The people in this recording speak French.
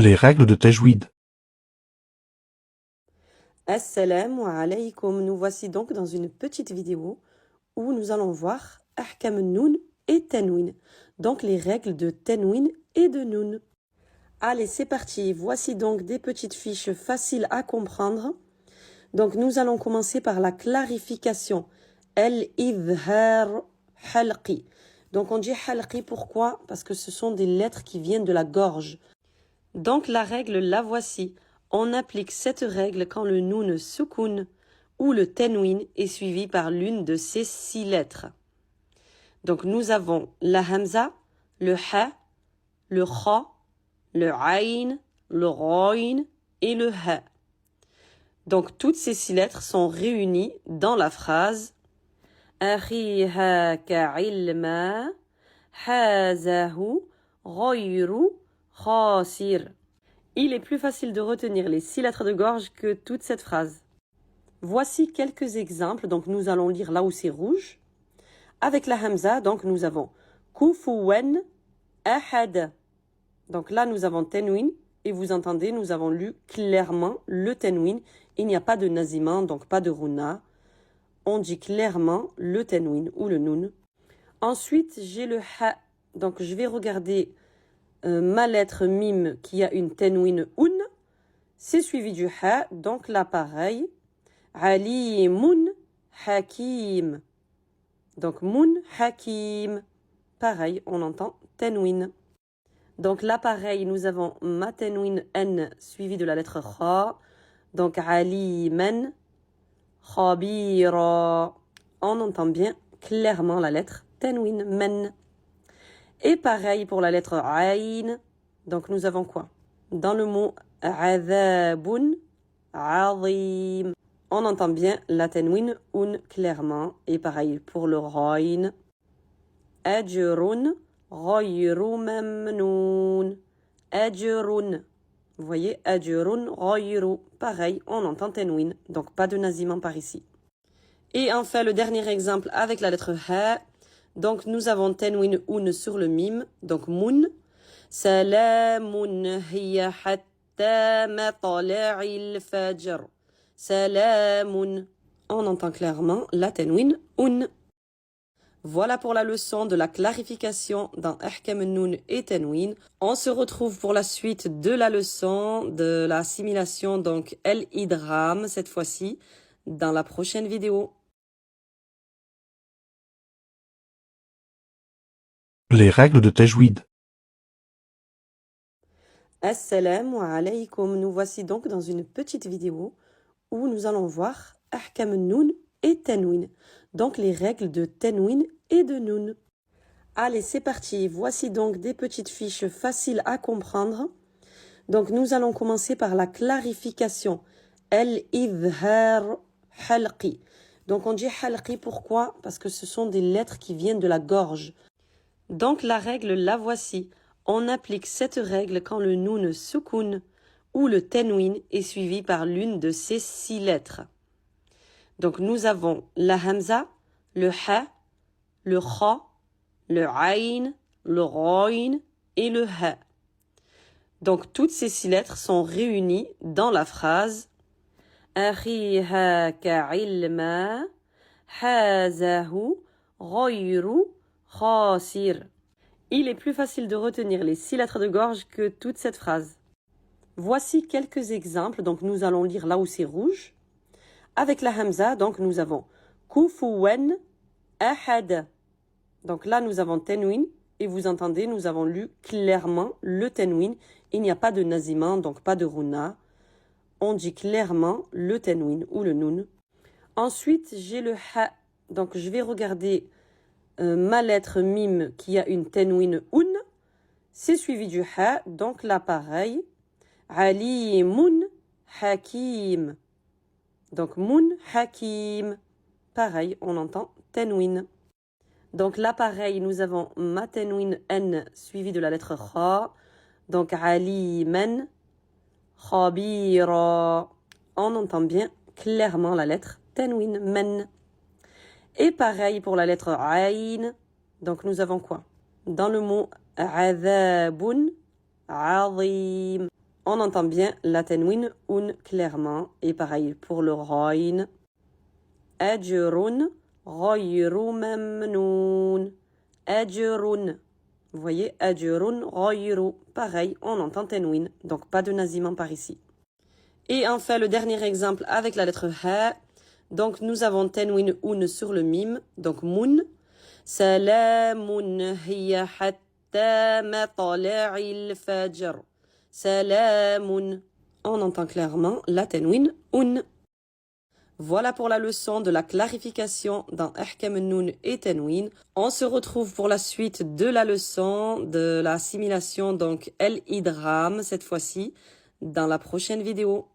Les règles de tajwid. Assalamu alaykum. Nous voici donc dans une petite vidéo où nous allons voir Ahkam Noun et Tanwin, donc les règles de Tanwin et de Noun. Allez, c'est parti. Voici donc des petites fiches faciles à comprendre. Donc nous allons commencer par la clarification. Al-Idhar Halqi. Donc on dit Halqi, pourquoi? Parce que ce sont des lettres qui viennent de la gorge. Donc la règle, la voici. On applique cette règle quand le noun soukoun ou le tanwin est suivi par l'une de ces 6 lettres. Donc nous avons la hamza, le ha, le kha, le ayn, le ghayn et le ha. Donc toutes ces 6 lettres sont réunies dans la phrase Akhiha ka'ilma hazahu ghayru khasir. Il est plus facile de retenir les 6 lettres de gorge que toute cette phrase. Voici quelques exemples, donc nous allons lire là où c'est rouge. Avec la hamza, donc nous avons kufuwan ahad. Donc là nous avons tanwin et vous entendez, nous avons lu clairement le tanwin. Il n'y a pas de naziman, donc pas de runa. On dit clairement le tanwin ou le noun. Ensuite, j'ai le ha. Donc je vais regarder ma lettre mime qui a une tanwin un. C'est suivi du ha, donc là pareil. Alimun hakim. Donc mun hakim. Pareil, on entend tanwin. Donc là pareil, nous avons ma tanwin n suivi de la lettre kha. Donc aliman khabira. On entend bien clairement la lettre tanwin men. Et pareil pour la lettre ayn. Donc nous avons quoi? Dans le mot adhabun azim. On entend bien la tanwin un clairement. Et pareil pour le ghayn. Ajrun ghayru mamnoun. Ajrun. Vous voyez, ajrun ghayru. Pareil, on entend tanwin. Donc pas de naziman par ici. Et enfin, le dernier exemple avec la lettre ha. Donc nous avons tanwin un sur le mime. Donc mun. Salamun hiya hatta matla'il fajr. Salamun. On entend clairement la tanwin un. Voilà pour la leçon de la clarification dans Ahkam Noun et Tanwin. On se retrouve pour la suite de la leçon de l'assimilation, donc El-Idram cette fois-ci, dans la prochaine vidéo. Les règles de tajwid. Assalamu alaykum. Nous voici donc dans une petite vidéo où nous allons voir Ahkam Noun et Tanwin, donc les règles de Tanwin et de Noun. Allez, c'est parti. Voici donc des petites fiches faciles à comprendre. Donc nous allons commencer par la clarification. Al-Idhar Halqi. Donc on dit Halqi, pourquoi? Parce que ce sont des lettres qui viennent de la gorge. Donc la règle, la voici. On applique cette règle quand le noun soukoun ou le tanwin est suivi par l'une de ces 6 lettres. Donc nous avons la hamza, le ha, le kha, le ayn, le ghayn et le ha. Donc toutes ces 6 lettres sont réunies dans la phrase Akhiha ka'ilma hazahu ghayru khasir. Il est plus facile de retenir les 6 lettres de gorge que toute cette phrase. Voici quelques exemples, donc nous allons lire là où c'est rouge. Avec la hamza, donc nous avons kufuwan ahad. Donc là nous avons tanwin et vous entendez, nous avons lu clairement le tanwin. Il n'y a pas de naziman, donc pas de runa. On dit clairement le tanwin ou le noun. Ensuite, j'ai le ha. Donc je vais regarder ma lettre mime qui a une tanwin un. C'est suivi du ha, donc là pareil. Alimun hakim. Donc mun hakim. Pareil, on entend tanwin. Donc là pareil, nous avons ma tanwin n suivi de la lettre kha. Donc aliman khabira. On entend bien clairement la lettre tanwin men. Et pareil pour la lettre ayn. Donc nous avons quoi? Dans le mot adhabun azim. On entend bien la tanwin un clairement. Et pareil pour le ghayn. Ajrun ghayru mamnoun. Ajrun. Vous voyez, ajrun ghayru. Pareil, on entend tanwin. Donc pas de nasimant par ici. Et enfin, le dernier exemple avec la lettre ha. Donc nous avons tanwin un sur le mime. Donc mun. Salamun hiya hatta matla'il fajr. Salamun. On entend clairement la tanwin un. Voilà pour la leçon de la clarification dans Ahkam Noun et Tanwin. On se retrouve pour la suite de la leçon de l'assimilation, donc El Idgham cette fois-ci, dans la prochaine vidéo.